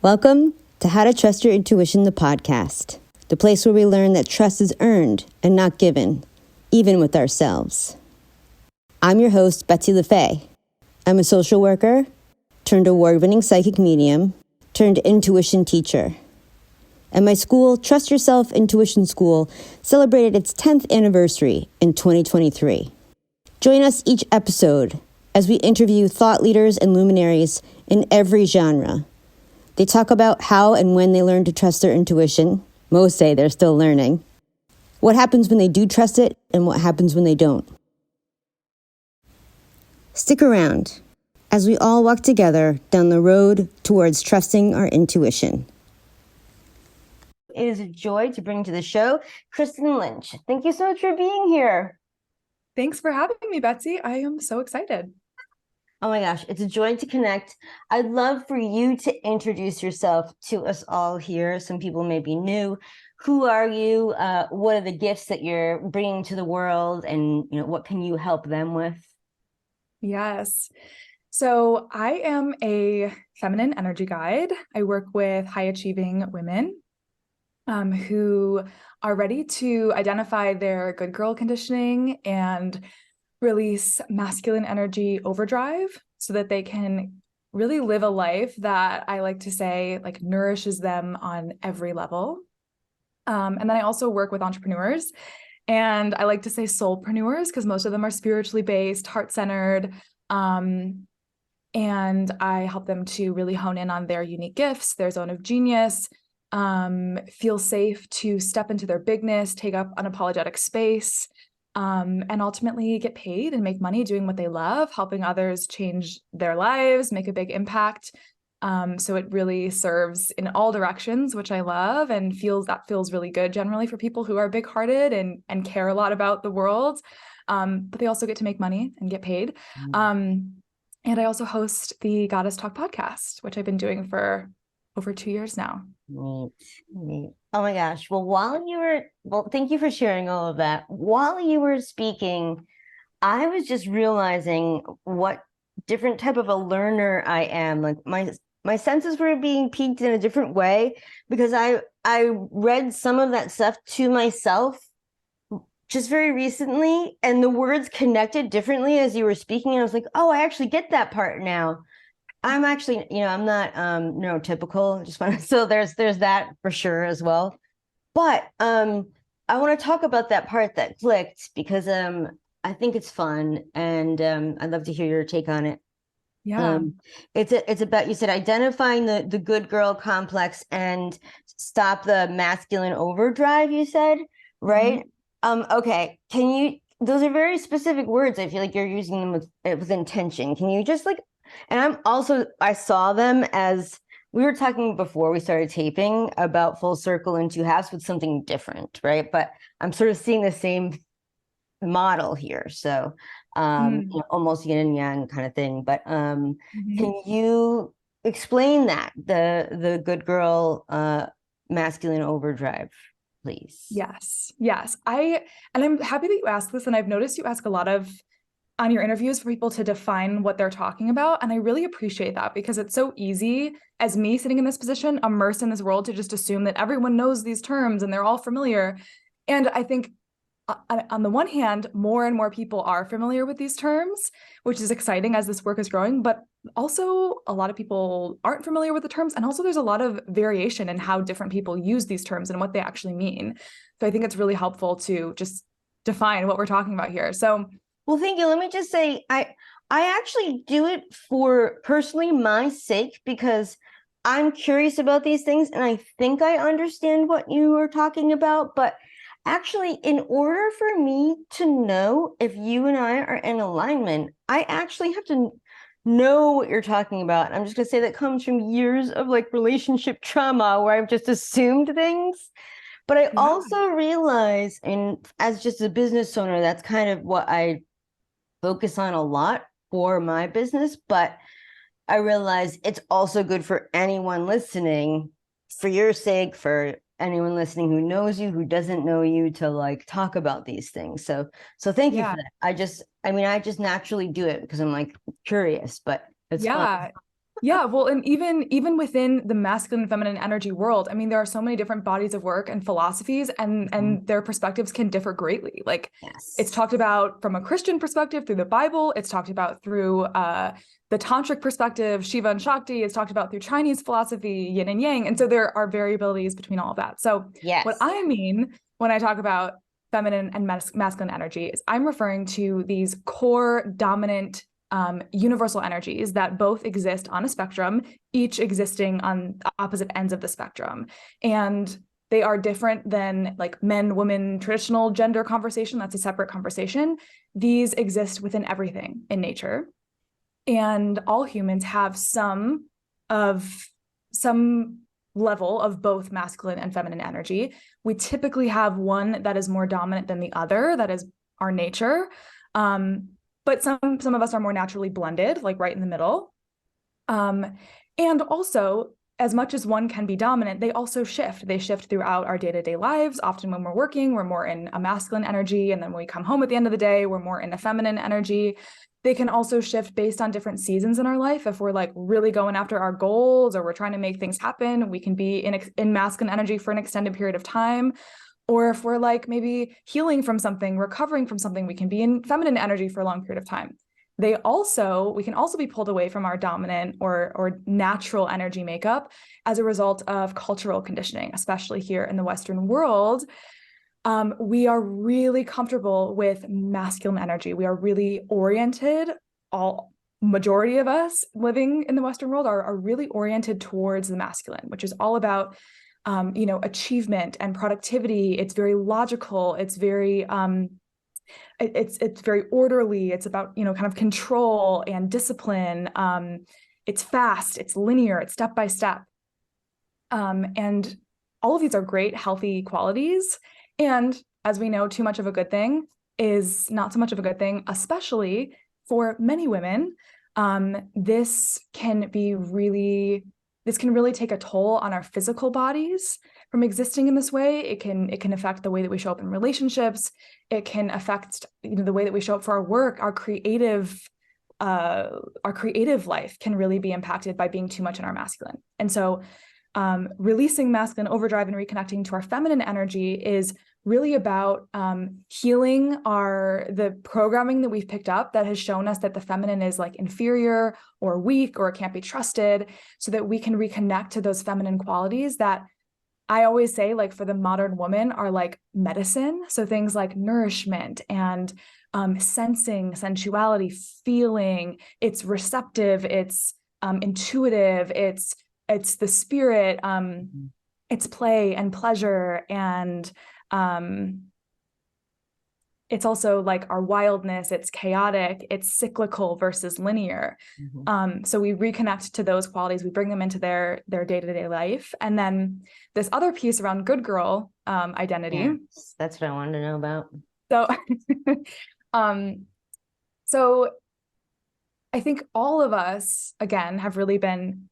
Welcome to How to Trust Your Intuition, the podcast, the place where we learn that trust is earned and not given, even with ourselves. I'm your host, Betsy LaFay. I'm a social worker, turned award-winning psychic medium, turned intuition teacher. And my school, Trust Yourself Intuition School, celebrated its 10th anniversary in 2023. Join us each episode as we interview thought leaders and luminaries in every genre. They talk about how and when they learn to trust their intuition. Most say they're still learning. What happens when they do trust it, and what happens when they don't. Stick around as we all walk together down the road towards trusting our intuition. It is a joy to bring to the show Kristen and Lynch. Thank you so much for being here. Thanks for having me, Betsy. I am so excited. Oh my gosh, it's a joy to connect. I'd love for you to introduce yourself to us all here. Some people may be new. Who are you? What are the gifts that you're bringing to the world? And what can you help them with? Yes. So I am a feminine energy guide. I work with high-achieving women who are ready to identify their good girl conditioning and release masculine energy overdrive so that they can really live a life that I like to say nourishes them on every level. And then I also work with entrepreneurs, and I like to say soulpreneurs because most of them are spiritually based, heart-centered, and I help them to really hone in on their unique gifts, their zone of genius, feel safe to step into their bigness, take up unapologetic space, and ultimately get paid and make money doing what they love, helping others change their lives, make a big impact. So it really serves in all directions, which I love, and feels really good generally for people who are big-hearted and care a lot about the world. But they also get to make money and get paid. And I also host the Goddess Talk podcast, which I've been doing for over 2 years now. Neat. Oh my gosh. Well, thank you for sharing all of that. While you were speaking, I was just realizing what different type of a learner I am. Like my senses were being piqued in a different way because I read some of that stuff to myself just very recently, and the words connected differently as you were speaking. And I was like, oh, I actually get that part now. I'm actually, I'm not neurotypical. So there's that for sure as well. But I want to talk about that part that clicked because I think it's fun, and I'd love to hear your take on it. Yeah. It's about, you said, identifying the good girl complex and stop the masculine overdrive, you said, right? Okay. Those are very specific words. I feel like you're using them with intention. Can you just and I saw them as we were talking before we started taping about full circle and two halves with something different, right? But I'm sort of seeing the same model here. So almost yin and yang kind of thing. But can you explain that, the good girl masculine overdrive, please? Yes. I'm happy that you asked this, and I've noticed you ask a lot of on your interviews for people to define what they're talking about. And I really appreciate that because it's so easy as me sitting in this position, immersed in this world, to just assume that everyone knows these terms and they're all familiar. And I think on the one hand, more and more people are familiar with these terms, which is exciting as this work is growing, but also a lot of people aren't familiar with the terms. And also there's a lot of variation in how different people use these terms and what they actually mean. So I think it's really helpful to just define what we're talking about here. So, well, thank you. Let me just say, I actually do it for personally my sake because I'm curious about these things and I think I understand what you are talking about. But actually, in order for me to know if you and I are in alignment, I actually have to know what you're talking about. I'm just going to say that comes from years of relationship trauma where I've just assumed things. But I also realize, and as just a business owner, that's kind of what I focus on a lot for my business, but I realize it's also good for anyone listening, for your sake, for anyone listening who knows you, who doesn't know you, to talk about these things. So thank you for that. I just naturally do it because I'm curious, but it's fun. Yeah, well, and even within the masculine and feminine energy world, I mean, there are so many different bodies of work and philosophies, and their perspectives can differ greatly. Like, it's Yes. talked about from a Christian perspective through the Bible. It's talked about through the tantric perspective, Shiva and Shakti. It's talked about through Chinese philosophy, yin and yang. And so there are variabilities between all of that. So what Yes. I mean when I talk about feminine and masculine energy is I'm referring to these core dominant universal energies that both exist on a spectrum, each existing on opposite ends of the spectrum. And they are different than like men, women, traditional gender conversation. That's a separate conversation. These exist within everything in nature. And all humans have some level of both masculine and feminine energy. We typically have one that is more dominant than the other. That is our nature. But some of us are more naturally blended, like right in the middle. And also, as much as one can be dominant, they also shift. They shift throughout our day-to-day lives. Often when we're working, we're more in a masculine energy. And then when we come home at the end of the day, we're more in a feminine energy. They can also shift based on different seasons in our life. If we're like really going after our goals or we're trying to make things happen, we can be in masculine energy for an extended period of time. Or if we're like maybe healing from something, recovering from something, we can be in feminine energy for a long period of time. We can also be pulled away from our dominant or natural energy makeup as a result of cultural conditioning, especially here in the Western world. We are really comfortable with masculine energy. We are really oriented. Majority of us living in the Western world are really oriented towards the masculine, which is all about achievement and productivity. It's very logical. It's very it's very orderly. It's about, kind of control and discipline. It's fast, it's linear, it's step by step. And all of these are great, healthy qualities. And as we know, too much of a good thing is not so much of a good thing, especially for many women. This can really take a toll on our physical bodies from existing in this way. It can affect the way that we show up in relationships. It can affect the way that we show up for our work. Our creative life can really be impacted by being too much in our masculine. And so releasing masculine overdrive and reconnecting to our feminine energy is really about healing the programming that we've picked up that has shown us that the feminine is like inferior or weak or it can't be trusted, so that we can reconnect to those feminine qualities that I always say, like, for the modern woman are like medicine. So things like nourishment and sensing, sensuality, feeling. It's receptive, it's intuitive, it's the spirit, it's play and pleasure, and it's also like our wildness. It's chaotic, it's cyclical versus linear. So we reconnect to those qualities, we bring them into their day-to-day life. And then this other piece around good girl identity. Yes, that's what I wanted to know about. So I think all of us, again, have really been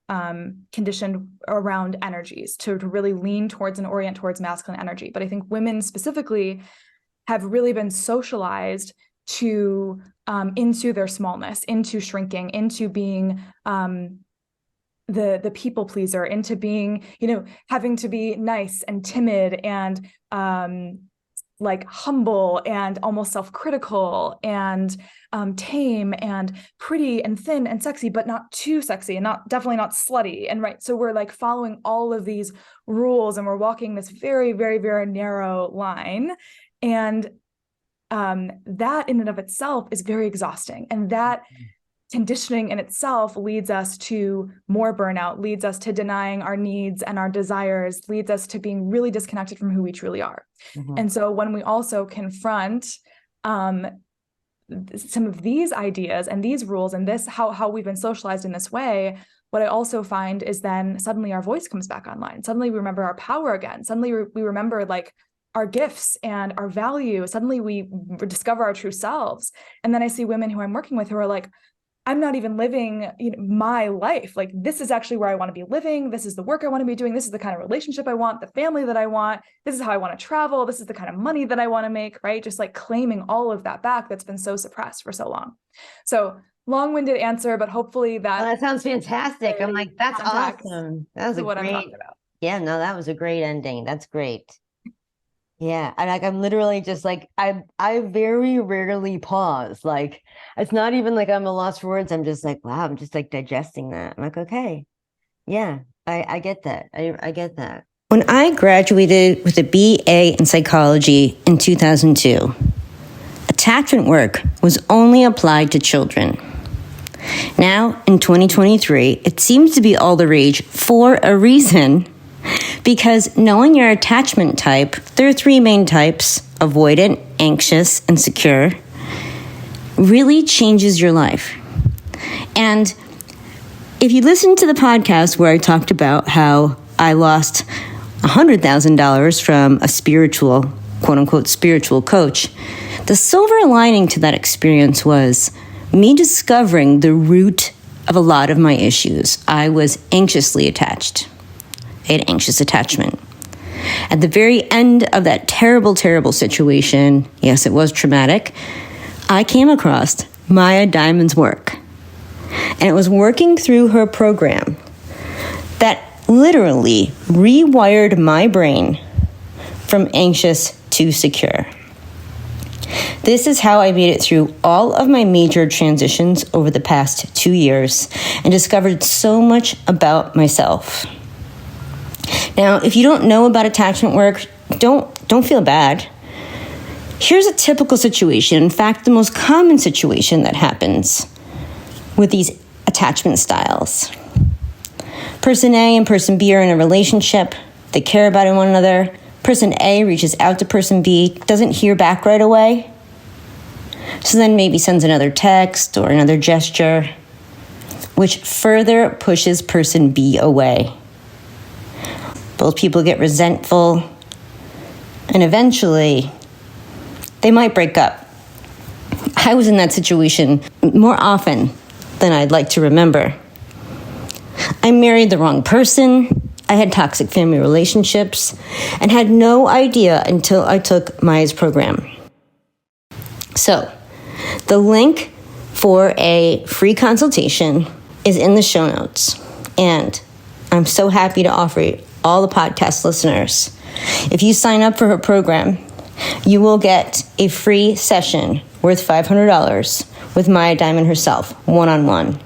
conditioned around energies to really lean towards and orient towards masculine energy. But I think women specifically have really been socialized to into their smallness, into shrinking, into being the people pleaser, into being, having to be nice and timid and like humble and almost self-critical and tame and pretty and thin and sexy, but not too sexy and definitely not slutty. And right, so we're like following all of these rules and we're walking this very, very, very narrow line. And that in and of itself is very exhausting. And that conditioning in itself leads us to more burnout, leads us to denying our needs and our desires, leads us to being really disconnected from who we truly are. And so when we also confront some of these ideas and these rules and this, how we've been socialized in this way, what I also find is then suddenly our voice comes back online. Suddenly we remember our power again. Suddenly we remember like our gifts and our value. Suddenly we discover our true selves. And then I see women who I'm working with who are like, I'm not even living my life. Like, this is actually where I want to be living. This is the work I want to be doing. This is the kind of relationship I want, the family that I want. This is how I want to travel. This is the kind of money that I want to make, right? Just like claiming all of that back that's been so suppressed for so long. So long-winded answer, but hopefully Oh, that that sounds fantastic. I'm like, that's context awesome. That was to a what I'm great, talking about. yeah, no, that was a great ending. That's great. Yeah, and like I'm literally just like I very rarely pause. Like it's not even like I'm a loss for words. I'm just like, wow, I'm just like digesting that. I'm like, okay, yeah, I get that. I get that. When I graduated with a BA in psychology in 2002, attachment work was only applied to children. Now, in 2023, it seems to be all the rage for a reason. Because knowing your attachment type, there are three main types: avoidant, anxious, and secure, really changes your life. And if you listen to the podcast where I talked about how I lost $100,000 from a spiritual, quote unquote, spiritual coach, the silver lining to that experience was me discovering the root of a lot of my issues. I was anxiously attached. I had anxious attachment. At the very end of that terrible, terrible situation, yes, it was traumatic, I came across Maya Diamond's work. And it was working through her program that literally rewired my brain from anxious to secure. This is how I made it through all of my major transitions over the past 2 years and discovered so much about myself. Now, if you don't know about attachment work, don't feel bad. Here's a typical situation, in fact, the most common situation that happens with these attachment styles. Person A and person B are in a relationship. They care about one another. Person A reaches out to person B, doesn't hear back right away. So then maybe sends another text or another gesture, which further pushes person B away. Both people get resentful, and eventually they might break up. I was in that situation more often than I'd like to remember. I married the wrong person, I had toxic family relationships, and had no idea until I took Maya's program. So, the link for a free consultation is in the show notes, and I'm so happy to offer it all the podcast listeners. If you sign up for her program, you will get a free session worth $500 with Maya Diamond herself, one-on-one.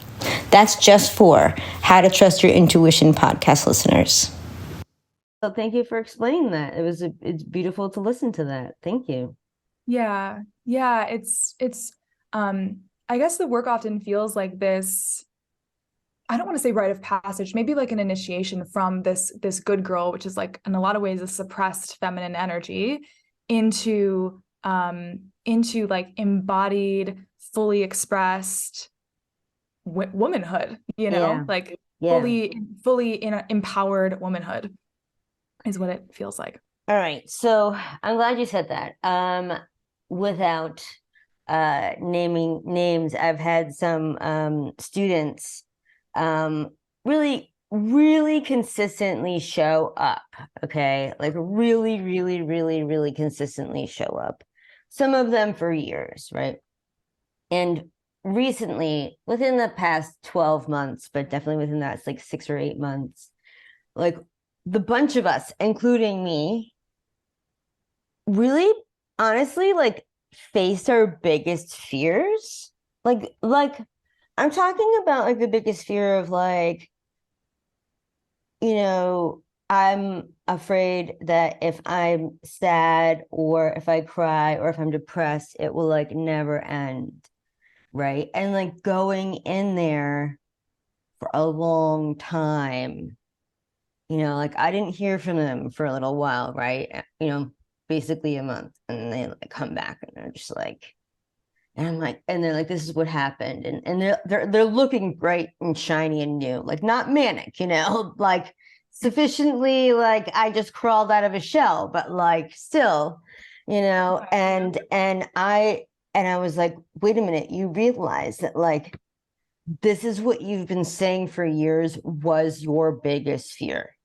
That's just for How to Trust Your Intuition podcast listeners. So thank you for explaining that. It's beautiful to listen to that. Thank you. Yeah. It's I guess the work often feels like this, I don't want to say rite of passage, maybe like an initiation from this good girl, which is like in a lot of ways a suppressed feminine energy, into like embodied, fully expressed womanhood, Yeah. like Yeah. fully in empowered womanhood is what it feels like. All right. So I'm glad you said that. Without naming names, I've had some students really, really consistently show up. Okay. Like really, really, really, really consistently show up. Some of them for years, right? And recently, within the past 12 months, but definitely within that, it's like 6 or 8 months, like the bunch of us, including me, really honestly like faced our biggest fears. Like I'm talking about like the biggest fear of like, I'm afraid that if I'm sad or if I cry or if I'm depressed, it will like never end. Right. And like going in there for a long time, like I didn't hear from them for a little while, right? Basically a month, and they like come back and they're just like, and I'm like, and they're like, this is what happened, and they're looking bright and shiny and new, like not manic, like sufficiently like I just crawled out of a shell, but like still, and I was like, wait a minute, you realize that like this is what you've been saying for years was your biggest fear,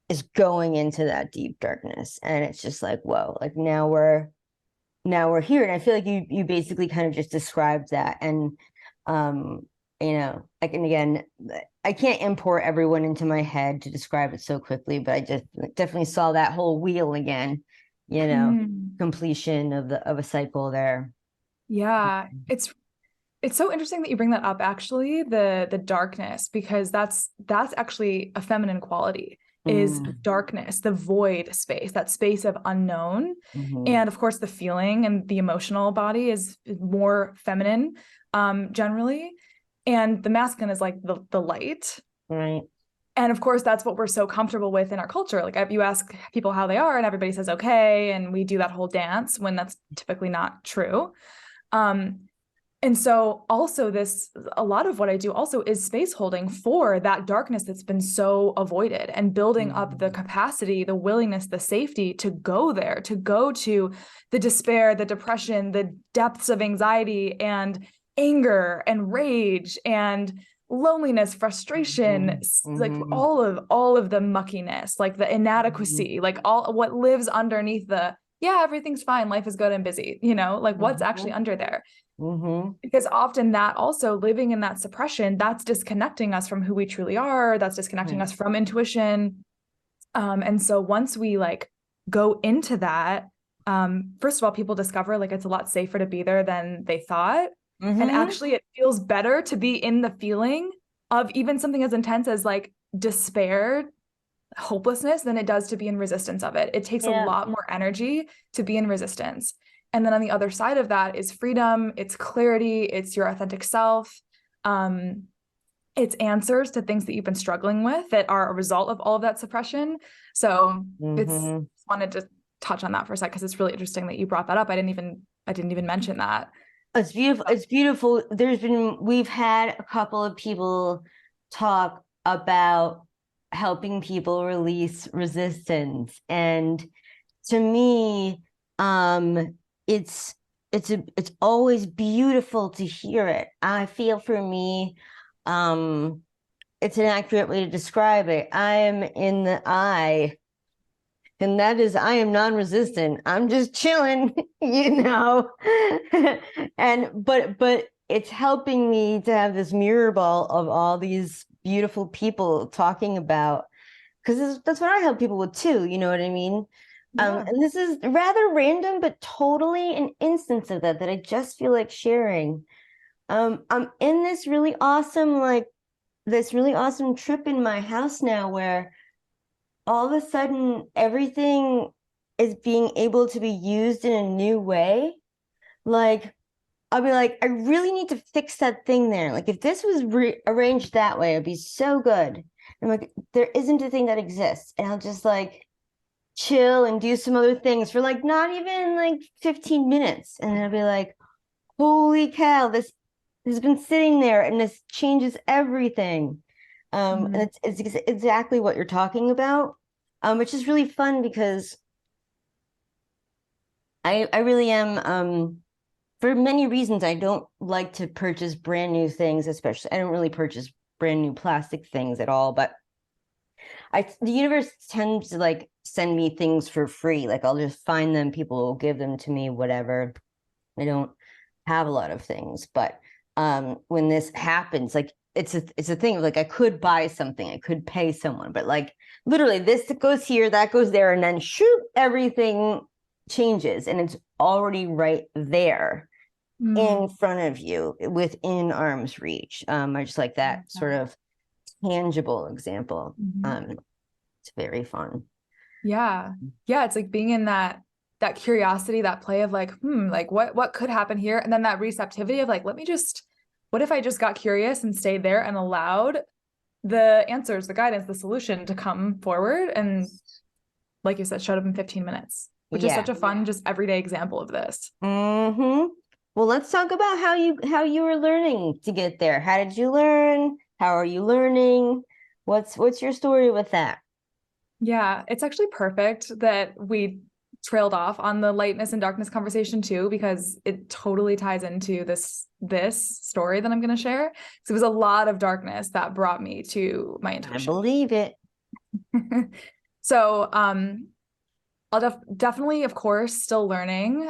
is going into that deep darkness. And it's just like, whoa, like now we're now we're here. And I feel like you basically kind of just described that. And and again, I can't import everyone into my head to describe it so quickly, but I just definitely saw that whole wheel again, completion of a cycle there. Yeah, it's so interesting that you bring that up, actually, the darkness, because that's actually a feminine quality, is darkness, the void space, that space of unknown. And of course, the feeling and the emotional body is more feminine, generally. And the masculine is like the light. Right. And of course, that's what we're so comfortable with in our culture. Like, you ask people how they are and everybody says, okay. And we do that whole dance when that's typically not true. And so also a lot of what I do also is space holding for that darkness that's been so avoided, and building up the capacity, the willingness, the safety to go there, to go to the despair, the depression, the depths of anxiety and anger and rage and loneliness, frustration, like all of the muckiness, like the inadequacy, like all what lives underneath everything's fine, life is good and busy, like what's actually under there. Because often that also, living in that suppression, that's disconnecting us from who we truly are, that's disconnecting us from intuition. And so once we like go into that, first of all, people discover like it's a lot safer to be there than they thought. And actually it feels better to be in the feeling of even something as intense as like despair, hopelessness, than it does to be in resistance of it. It takes a lot more energy to be in resistance. And then on the other side of that is freedom, it's clarity, it's your authentic self. It's answers to things that you've been struggling with that are a result of all of that suppression. So just wanted to touch on that for a sec, because it's really interesting that you brought that up. I didn't even mention that. It's beautiful. It's beautiful. We've had a couple of people talk about helping people release resistance. And to me, it's always beautiful to hear it. I feel, for me, it's an accurate way to describe it. I am in the I, and that is, I am non-resistant. I'm just chilling, but it's helping me to have this mirror ball of all these beautiful people talking about, because that's what I help people with too. You know what I mean? And this is rather random, but totally an instance of that I just feel like sharing. I'm in this really awesome trip in my house now, where all of a sudden everything is being able to be used in a new way. Like, I'll be like, I really need to fix that thing there. Like, if this was arranged that way, it'd be so good. I'm like, there isn't a thing that exists. And I'll just like chill and do some other things for like not even like 15 minutes. And I'll be like, holy cow, this has been sitting there and this changes everything. And it's exactly what you're talking about, which is really fun, because I really am, for many reasons, I don't like to purchase brand new things, especially. I don't really purchase brand new plastic things at all, but the universe tends to like send me things for free. Like, I'll just find them, people will give them to me, whatever. I don't have a lot of things, but when this happens, like, it's a thing of like, I could buy something, I could pay someone, but like literally this goes here, that goes there, and then shoot, everything changes, and it's already right there in front of you, within arm's reach. I just like that sort of tangible example. It's very fun. Yeah. It's like being in that curiosity, that play of like, like what could happen here? And then that receptivity of like, what if I just got curious and stayed there and allowed the answers, the guidance, the solution to come forward? And like you said, showed up in 15 minutes, which is such a fun, just everyday example of this. Well, let's talk about how you were learning to get there. How did you learn? How are you learning? What's your story with that? Yeah, it's actually perfect that we trailed off on the lightness and darkness conversation too, because it totally ties into this story that I'm going to share. So it was a lot of darkness that brought me to my intuition. I believe it. So, Definitely, of course, still learning.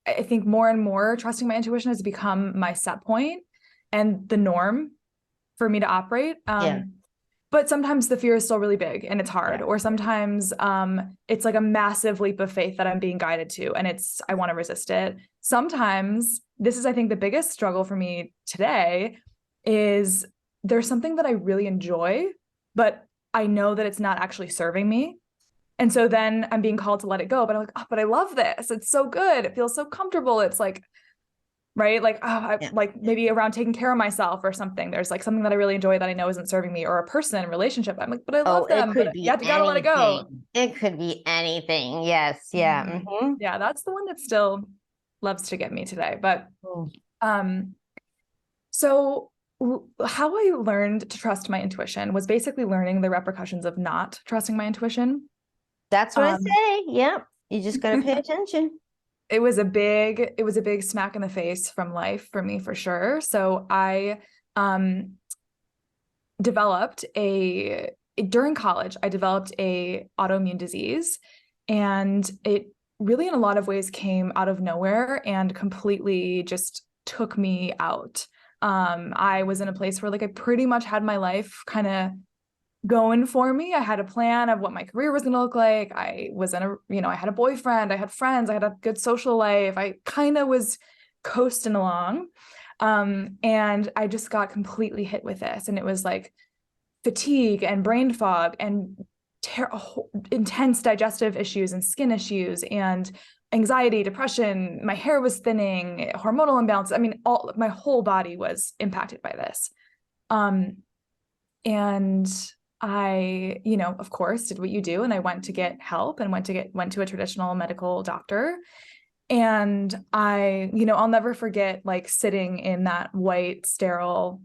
I think more and more trusting my intuition has become my set point and the norm for me to operate. Yeah. But sometimes the fear is still really big and it's hard. Yeah. Or sometimes it's like a massive leap of faith that I'm being guided to, and I want to resist it. Sometimes this is, I think, the biggest struggle for me today is there's something that I really enjoy, but I know that it's not actually serving me. And so then I'm being called to let it go, but I'm like, oh, but I love this. It's so good. It feels so comfortable. It's like, right? Like, oh, like maybe around taking care of myself or something. There's like something that I really enjoy that I know isn't serving me, or a person, relationship. I'm like, but I love them, but you gotta let it go. It could be anything. Yes. Yeah. Mm-hmm. Yeah, that's the one that still loves to get me today. But so how I learned to trust my intuition was basically learning the repercussions of not trusting my intuition. That's what I say. Yep. You just got to pay attention. It was a big smack in the face from life for me, for sure. So I during college, I developed a autoimmune disease, and it really in a lot of ways came out of nowhere and completely just took me out. I was in a place where like I pretty much had my life kind of going for me. I had a plan of what my career was going to look like. I was I had a boyfriend, I had friends, I had a good social life. I kind of was coasting along. And I just got completely hit with this. And it was like fatigue and brain fog and intense digestive issues and skin issues and anxiety, depression. My hair was thinning, hormonal imbalance. I mean, my whole body was impacted by this. And I, of course, did what you do. And I went to get help and went to a traditional medical doctor. And I'll never forget like sitting in that white, sterile.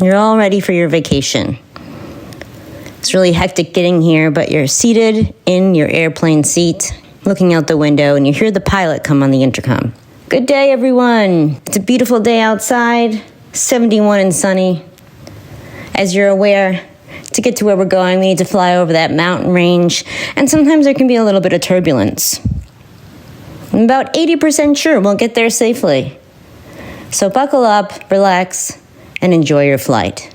You're all ready for your vacation. It's really hectic getting here, but you're seated in your airplane seat, looking out the window, and you hear the pilot come on the intercom. Good day, everyone. It's a beautiful day outside, 71 and sunny. As you're aware, to get to where we're going, we need to fly over that mountain range, and sometimes there can be a little bit of turbulence. I'm about 80% sure we'll get there safely. So buckle up, relax, and enjoy your flight.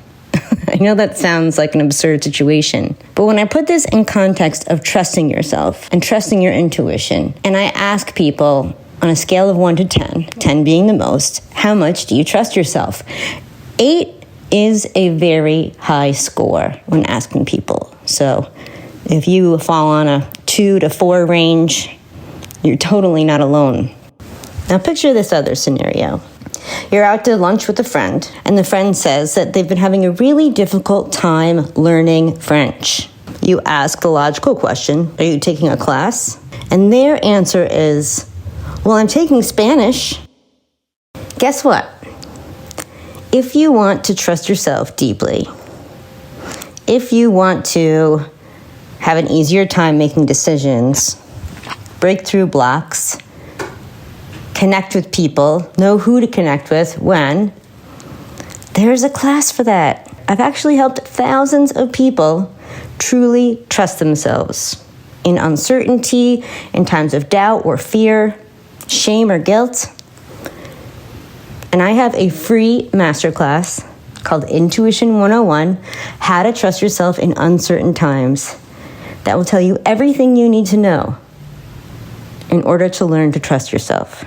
I know that sounds like an absurd situation, but when I put this in context of trusting yourself and trusting your intuition, and I ask people on a scale of 1 to 10, 10 being the most, how much do you trust yourself? 8 is a very high score when asking people. So if you fall on a 2 to 4 range, you're totally not alone. Now picture this other scenario. You're out to lunch with a friend, and the friend says that they've been having a really difficult time learning French. You ask the logical question, are you taking a class? And their answer is, well, I'm taking Spanish. Guess what? If you want to trust yourself deeply, if you want to have an easier time making decisions, break through blocks, connect with people, know who to connect with when, there's a class for that. I've actually helped thousands of people truly trust themselves in uncertainty, in times of doubt or fear, shame or guilt. And I have a free masterclass called Intuition 101, How to Trust Yourself in Uncertain Times, that will tell you everything you need to know in order to learn to trust yourself.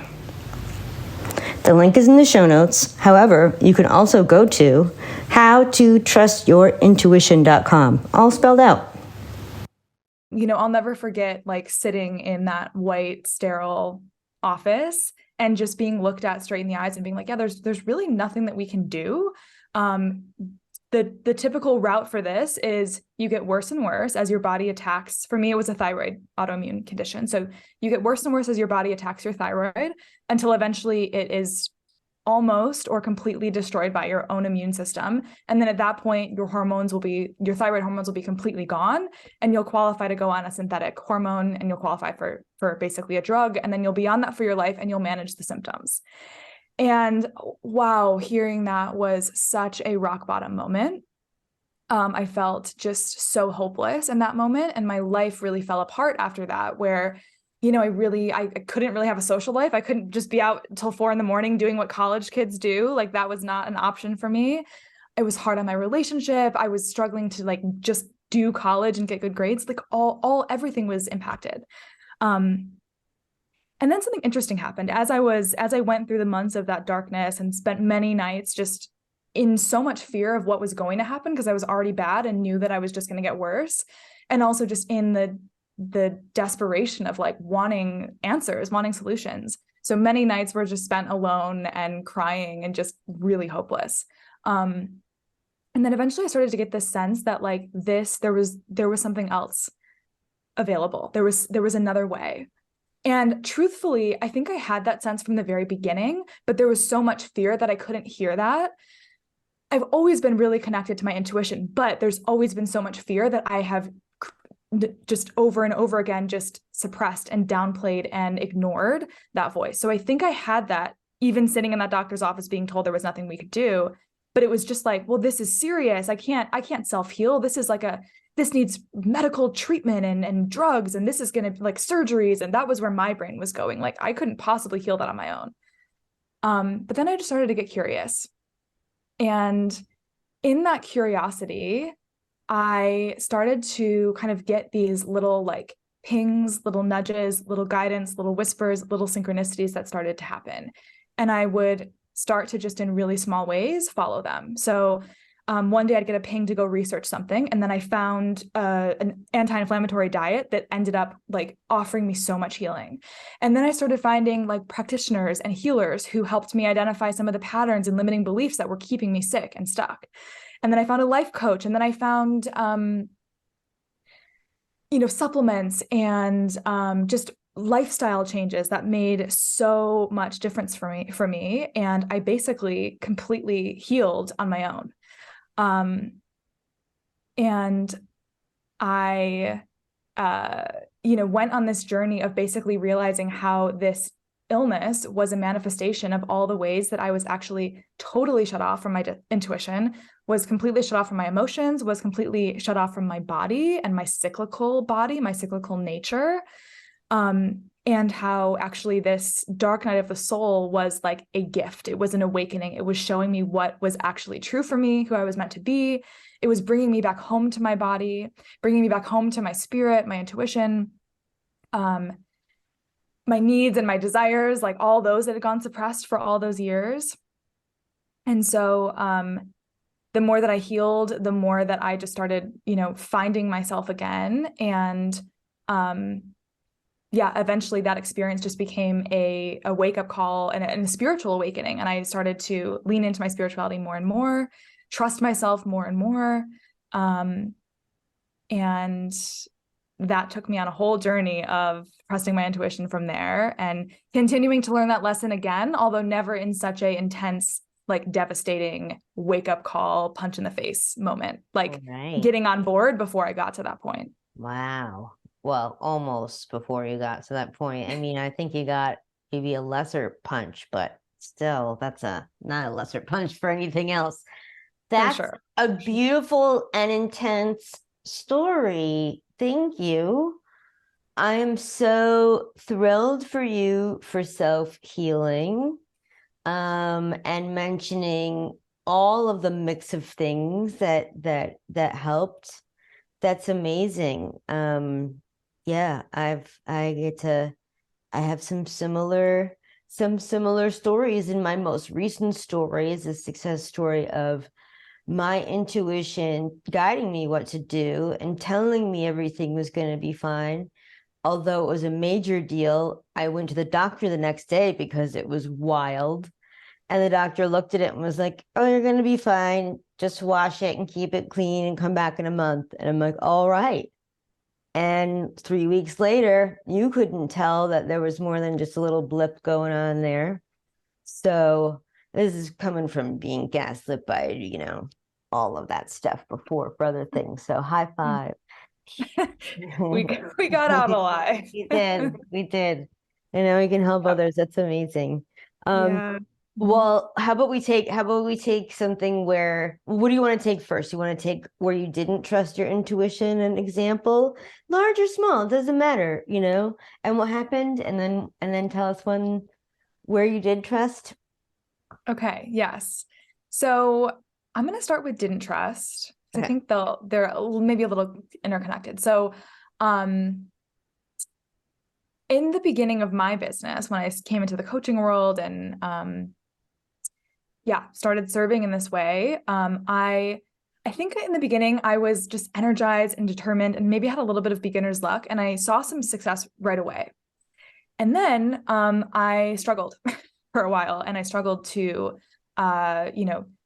The link is in the show notes. However, you can also go to howtotrustyourintuition.com, all spelled out. I'll never forget like sitting in that white, sterile office and just being looked at straight in the eyes and being like, yeah, there's really nothing that we can do. The typical route for this is you get worse and worse as your body attacks. For me, it was a thyroid autoimmune condition. So you get worse and worse as your body attacks your thyroid until eventually it is almost or completely destroyed by your own immune system. And then at that point, your thyroid hormones will be completely gone, and you'll qualify to go on a synthetic hormone, and you'll qualify for basically a drug. And then you'll be on that for your life, and you'll manage the symptoms. And wow, hearing that was such a rock bottom moment. I felt just so hopeless in that moment. And my life really fell apart after that, where, I couldn't really have a social life. I couldn't just be out till 4 a.m. doing what college kids do. Like that was not an option for me. It was hard on my relationship. I was struggling to like just do college and get good grades. Like everything was impacted. And then something interesting happened as I went through the months of that darkness and spent many nights just in so much fear of what was going to happen, because I was already bad and knew that I was just going to get worse. And also just in the desperation of like wanting answers, wanting solutions. So many nights were just spent alone and crying and just really hopeless. And then eventually I started to get this sense that like there was something else available. There was another way. And truthfully, I think I had that sense from the very beginning, but there was so much fear that I couldn't hear that. I've always been really connected to my intuition, but there's always been so much fear that I have just over and over again just suppressed and downplayed and ignored that voice. So I think I had that even sitting in that doctor's office being told there was nothing we could do, but it was just like, well, this is serious. I can't self-heal. This needs medical treatment and drugs, and this is going to like surgeries. And that was where my brain was going. Like I couldn't possibly heal that on my own. But then I just started to get curious. And in that curiosity, I started to kind of get these little like pings, little nudges, little guidance, little whispers, little synchronicities that started to happen. And I would start to just in really small ways follow them. So one day I'd get a ping to go research something. And then I found an anti-inflammatory diet that ended up like offering me so much healing. And then I started finding like practitioners and healers who helped me identify some of the patterns and limiting beliefs that were keeping me sick and stuck. And then I found a life coach. And then I found, supplements and just lifestyle changes that made so much difference for me. And I basically completely healed on my own. And I, went on this journey of basically realizing how this illness was a manifestation of all the ways that I was actually totally shut off from my intuition, was completely shut off from my emotions, was completely shut off from my body and my cyclical nature. And how actually this dark night of the soul was like a gift. It was an awakening. It was showing me what was actually true for me, who I was meant to be. It was bringing me back home to my body, bringing me back home to my spirit, my intuition, my needs and my desires, like all those that had gone suppressed for all those years. And so, the more that I healed, the more that I just started, finding myself again. And, eventually that experience just became a wake-up call and a spiritual awakening. And I started to lean into my spirituality more and more, trust myself more and more. And that took me on a whole journey of trusting my intuition from there and continuing to learn that lesson again, although never in such a intense, like devastating wake-up call, punch in the face moment, like getting on board before I got to that point. Wow. Well, almost before you got to that point. I mean, I think you got maybe a lesser punch, but still, that's not a lesser punch for anything else. That's a beautiful and intense story. Thank you. I am so thrilled for you for self-healing, and mentioning all of the mix of things that helped. That's amazing. Yeah, I have some similar stories. In my most recent story is a success story of my intuition guiding me what to do and telling me everything was going to be fine. Although it was a major deal, I went to the doctor the next day because it was wild. And the doctor looked at it and was like, "Oh, you're going to be fine. Just wash it and keep it clean and come back in a month." And I'm like, "All right." And 3 weeks later, you couldn't tell that there was more than just a little blip going on there. So this is coming from being gaslit by, all of that stuff before for other things. So high five. we got out alive. We did. And now we can help others. That's amazing. Yeah. Well, how about we take something where, what do you want to take first? You want to take where you didn't trust your intuition, an example, large or small, it doesn't matter, and what happened, and then tell us where you did trust. Okay, yes. So I'm going to start with didn't trust. I Okay. think they're maybe a little interconnected. So, in the beginning of my business, when I came into the coaching world and started serving in this way, I think in the beginning I was just energized and determined and maybe had a little bit of beginner's luck, and I saw some success right away. And then I struggled for a while, and I struggled to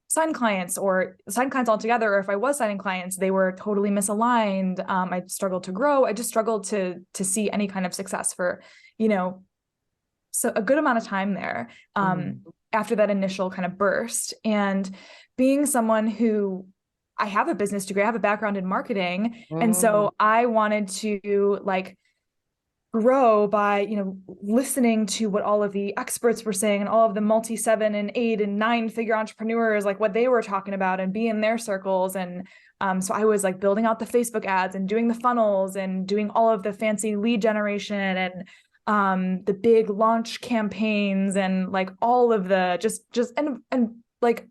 sign clients altogether, or if I was signing clients, they were totally misaligned. I struggled to grow. I just struggled to see any kind of success for, so a good amount of time there. After that initial kind of burst, and being someone who, I have a business degree, I have a background in marketing. And so I wanted to grow by, listening to what all of the experts were saying and all of the multi-7 and 8 and 9 figure entrepreneurs, like what they were talking about, and be in their circles. And so I was like building out the Facebook ads and doing the funnels and doing all of the fancy lead generation and the big launch campaigns and like all of the and like,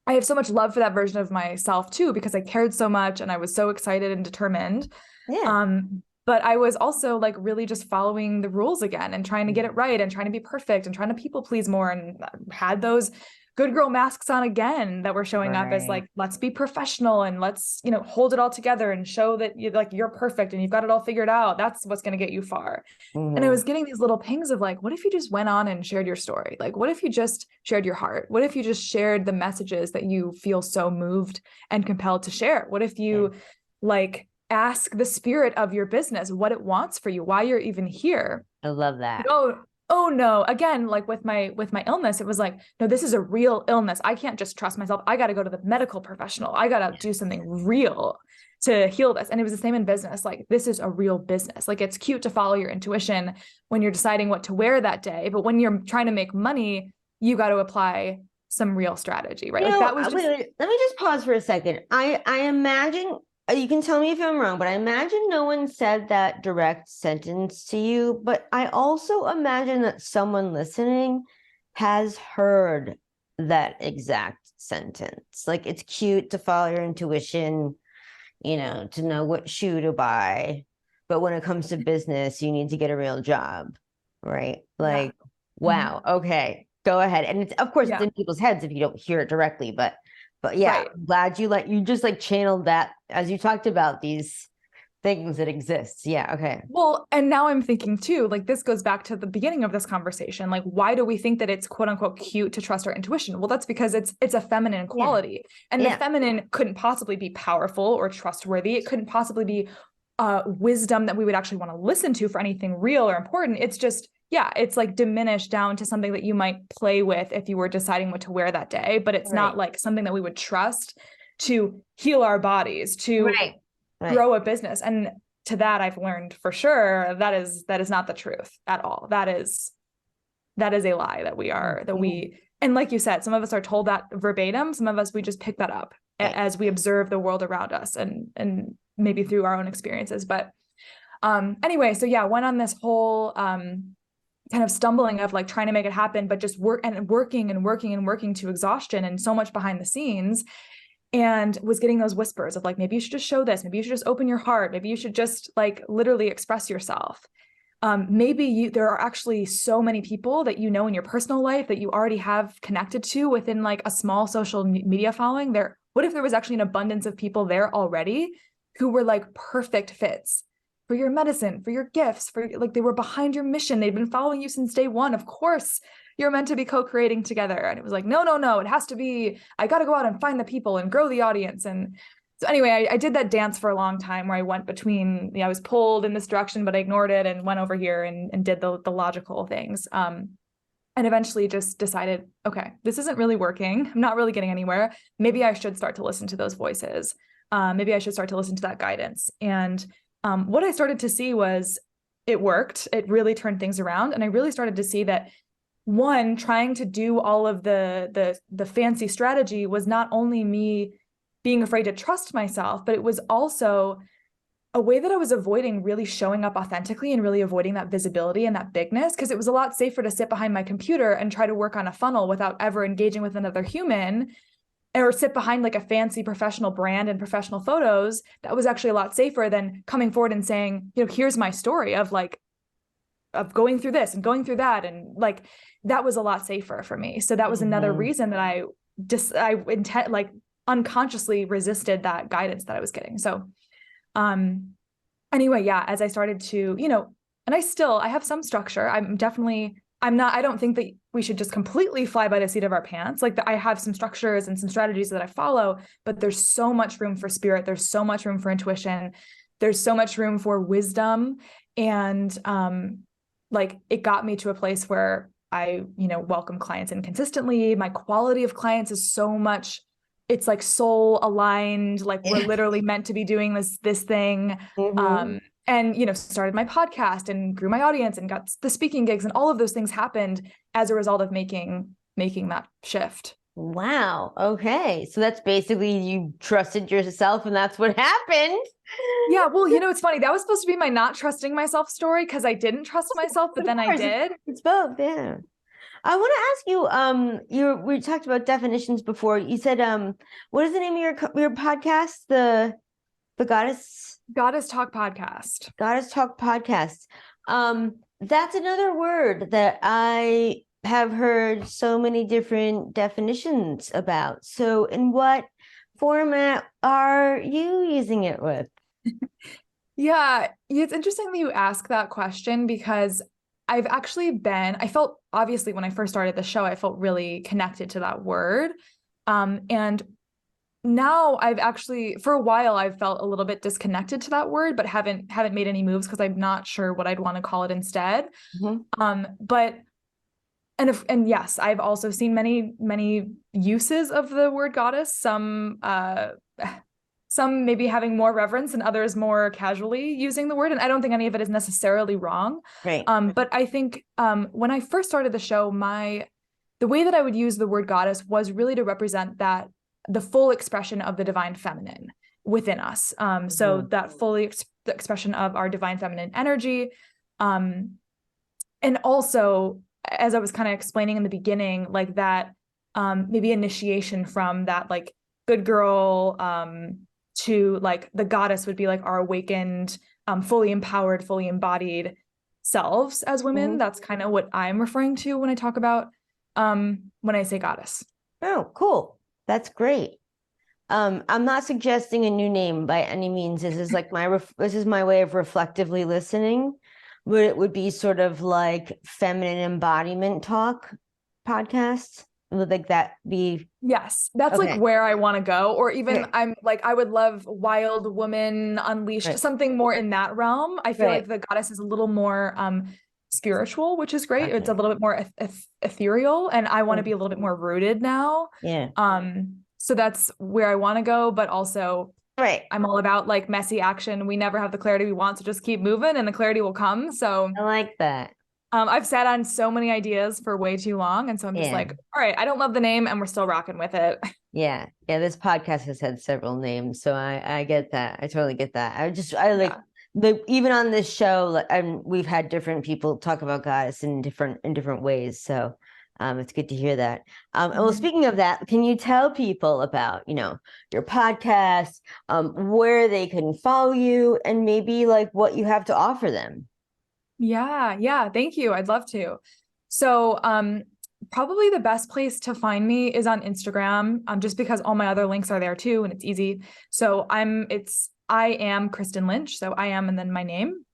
I have so much love for that version of myself too, because I cared so much and I was so excited and determined. Yeah. But I was also like really just following the rules again and trying to get it right and trying to be perfect and trying to people please more, and had those good girl masks on again that were showing up as like, let's be professional and let's, hold it all together and show that you're perfect and you've got it all figured out. That's what's going to get you far. And I was getting these little pings of like, what if you just went on and shared your story? Like, what if you just shared your heart? What if you just shared the messages that you feel so moved and compelled to share? What if you ask the spirit of your business what it wants for you, why you're even here? I love that. Oh no. Again, like with my illness, it was like, no, this is a real illness. I can't just trust myself. I got to go to the medical professional. I got to do something real to heal this. And it was the same in business. Like, this is a real business. Like, it's cute to follow your intuition when you're deciding what to wear that day, but when you're trying to make money, you got to apply some real strategy, right? That was just... wait, let me just pause for a second. I imagine, you can tell me if I'm wrong, but I imagine no one said that direct sentence to you, but I also imagine that someone listening has heard that exact sentence. Like, it's cute to follow your intuition, to know what shoe to buy, but when it comes to business, you need to get a real job, right? Like, wow, okay, go ahead. And it's, of course, it's in people's heads if you don't hear it directly, but yeah, right. I'm glad you just channeled that as you talked about these things that exist. Yeah. Okay. Well, and now I'm thinking too, like, this goes back to the beginning of this conversation. Like, why do we think that it's quote unquote cute to trust our intuition? Well, that's because it's a feminine quality, and the feminine couldn't possibly be powerful or trustworthy. It couldn't possibly be wisdom that we would actually want to listen to for anything real or important. It's just, it's like diminished down to something that you might play with if you were deciding what to wear that day, but it's not like something that we would trust to heal our bodies, to grow a business. And to that, I've learned for sure that is not the truth at all. That is a lie that we, and like you said, some of us are told that verbatim. Some of us, we just pick that up as we observe the world around us and maybe through our own experiences. But anyway, so went on this whole kind of stumbling of like trying to make it happen, but just working to exhaustion and so much behind the scenes, and was getting those whispers of like, maybe you should just show this. Maybe you should just open your heart. Maybe you should just like literally express yourself. There are actually so many people that in your personal life that you already have connected to within like a small social media following there. What if there was actually an abundance of people there already who were like perfect fits for your medicine, for your gifts, for like, they were behind your mission. They've been following you since day one. Of course, you're meant to be co-creating together. And it was like, no, it has to be, I got to go out and find the people and grow the audience. And so anyway, I did that dance for a long time where I went between, I was pulled in this direction, but I ignored it and went over here and did the logical things. And eventually just decided, okay, this isn't really working. I'm not really getting anywhere. Maybe I should start to listen to those voices. Maybe I should start to listen to that guidance. And what I started to see was it worked. It really turned things around. And I really started to see that one, trying to do all of the fancy strategy was not only me being afraid to trust myself, but it was also a way that I was avoiding really showing up authentically and really avoiding that visibility and that bigness, because it was a lot safer to sit behind my computer and try to work on a funnel without ever engaging with another human, or sit behind like a fancy professional brand and professional photos. That was actually a lot safer than coming forward and saying, you know, here's my story of going through this and going through that. And like, that was a lot safer for me. So that was another reason that I unconsciously resisted that guidance that I was getting. So, anyway, yeah, as I started to, you know, and I have some structure. I don't think that we should just completely fly by the seat of our pants. Like, I have some structures and some strategies that I follow, but there's so much room for spirit. There's so much room for intuition. There's so much room for wisdom. And, like, it got me to a place where I, you know, welcome clients in consistently. My quality of clients is so much, it's like soul aligned. Like, we're literally meant to be doing this thing. And, you know, started my podcast and grew my audience and got the speaking gigs, and all of those things happened as a result of making that shift. Wow. Okay. So that's basically, you trusted yourself and that's what happened. Yeah. Well, you know, it's funny. That was supposed to be my not trusting myself story, because I didn't trust myself, but then I did. It's both. Yeah. I want to ask you, we talked about definitions before. You said, what is the name of your podcast? The Goddess Talk Podcast. Goddess Talk Podcast. That's another word that I have heard so many different definitions about. So in what format are you using it with? Yeah, it's interesting that you ask that question, because I felt, obviously, when I first started the show, I felt really connected to that word. And now I've actually, for a while, I've felt a little bit disconnected to that word, but haven't made any moves because I'm not sure what I'd want to call it instead. But yes, I've also seen many uses of the word goddess. Some maybe having more reverence and others more casually using the word. And I don't think any of it is necessarily wrong. Right. But I think when I first started the show, the way that I would use the word goddess was really to represent the full expression of the divine feminine within us. So that fully the expression of our divine feminine energy. And also, as I was kind of explaining in the beginning, like that maybe initiation from that like good girl to like the goddess would be like our awakened, fully empowered, fully embodied selves as women. That's kind of what I'm referring to when I talk about when I say goddess. Oh, cool. That's great. I'm not suggesting a new name by any means. This is like this is my way of reflectively listening, but it would be sort of like feminine embodiment talk podcast. Would like that be? Yes, that's okay. Like where I want to go, or even I'm like, I would love Wild Woman Unleashed, something more in that realm. I feel like the goddess is a little more spiritual, which is great. It's a little bit more ethereal, and I want to be a little bit more rooted now. Yeah. So that's where I want to go, but also I'm all about like messy action. We never have the clarity we want, so just keep moving and the clarity will come. So I like that. I've sat on so many ideas for way too long. And so I'm just like, all right, I don't love the name and we're still rocking with it. Yeah. Yeah. This podcast has had several names. So I get that. I totally get that. Even on this show, we've had different people talk about goddess in different ways. So it's good to hear that. Well, speaking of that, can you tell people about, your podcast, where they can follow you, and maybe like what you have to offer them? Yeah. Thank you. I'd love to. So, probably the best place to find me is on Instagram, just because all my other links are there too, and it's easy. So I am Kristen Lynch. So I am, and then my name.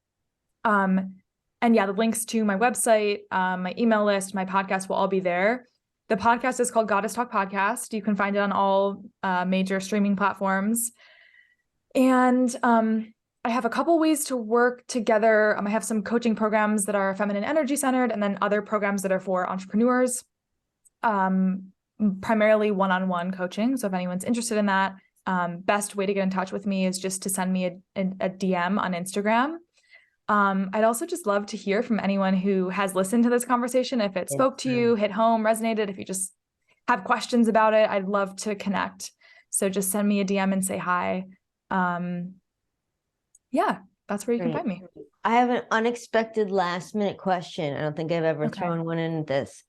And yeah, the links to my website, my email list, my podcast will all be there. The podcast is called Goddess Talk Podcast. You can find it on all major streaming platforms. And I have a couple ways to work together. I have some coaching programs that are feminine energy centered, and then other programs that are for entrepreneurs, primarily one-on-one coaching. So if anyone's interested in that, best way to get in touch with me is just to send me a DM on Instagram. I'd also just love to hear from anyone who has listened to this conversation. If it spoke to you, hit home, resonated, if you just have questions about it, I'd love to connect. So just send me a DM and say hi. Yeah, that's where you can find me. I have an unexpected last minute question. I don't think I've ever thrown one in at this.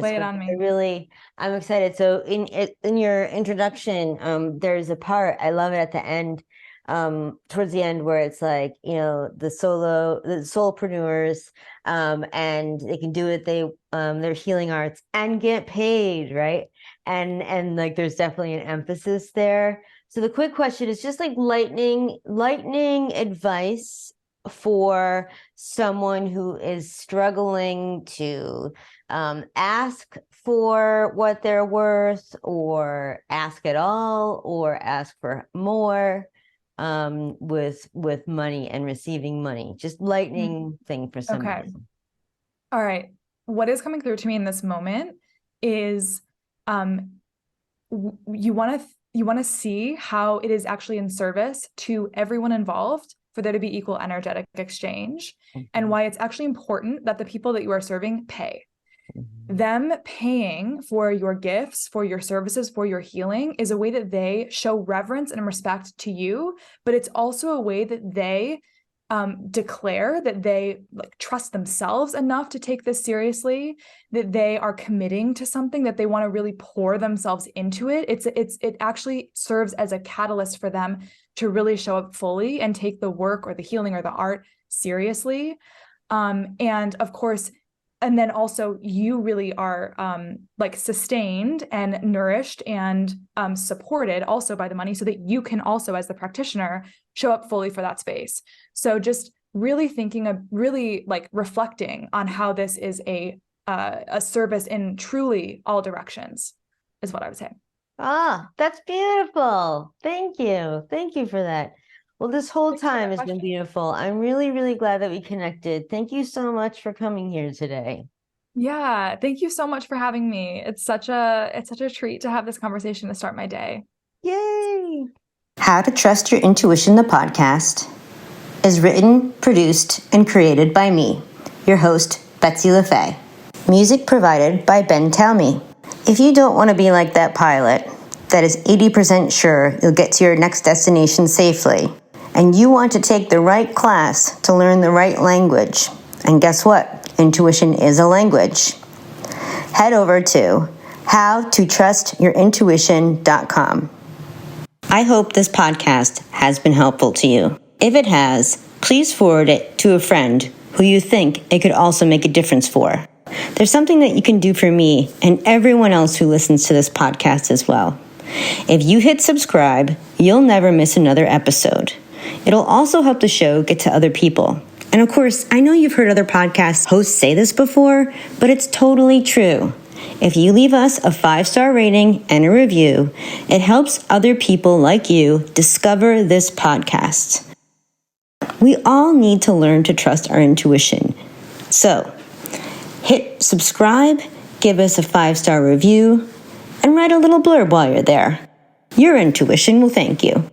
Lay it on me. I'm excited. So in your introduction, there's a part, I love it at the end, towards the end, where it's like, you know, the soulpreneurs, and they can do it. They're healing arts and get paid, right? And like, there's definitely an emphasis there. So the quick question is just like lightning advice for someone who is struggling to ask for what they're worth, or ask at all, or ask for more, with money and receiving money. Just lightning thing for somebody. Okay. All right. What is coming through to me in this moment is you want to see how it is actually in service to everyone involved for there to be equal energetic exchange, and why it's actually important that the people that you are serving pay. Them paying for your gifts, for your services, for your healing is a way that they show reverence and respect to you, but it's also a way that they declare that they like trust themselves enough to take this seriously, that they are committing to something, that they want to really pour themselves into it. It actually serves as a catalyst for them to really show up fully and take the work or the healing or the art seriously. And of course, and then also you really are like sustained and nourished and supported also by the money, so that you can also, as the practitioner, show up fully for that space. So just really thinking of, really like reflecting on how this is a service in truly all directions is what I would say. Ah, that's beautiful. Thank you. Thank you for that. Well, this whole time has been beautiful. I'm really, really glad that we connected. Thank you so much for coming here today. Yeah, thank you so much for having me. It's such a treat to have this conversation to start my day. Yay! How to Trust Your Intuition, the podcast, is written, produced, and created by me, your host, Betsy LaFay. Music provided by Ben Talmy. If you don't want to be like that pilot that is 80% sure you'll get to your next destination safely, and you want to take the right class to learn the right language, and guess what? Intuition is a language. Head over to howtotrustyourintuition.com. I hope this podcast has been helpful to you. If it has, please forward it to a friend who you think it could also make a difference for. There's something that you can do for me and everyone else who listens to this podcast as well. If you hit subscribe, you'll never miss another episode. It'll also help the show get to other people. And of course, I know you've heard other podcast hosts say this before, but it's totally true. If you leave us a 5-star rating and a review, it helps other people like you discover this podcast. We all need to learn to trust our intuition. So, hit subscribe, give us a 5-star review, and write a little blurb while you're there. Your intuition will thank you.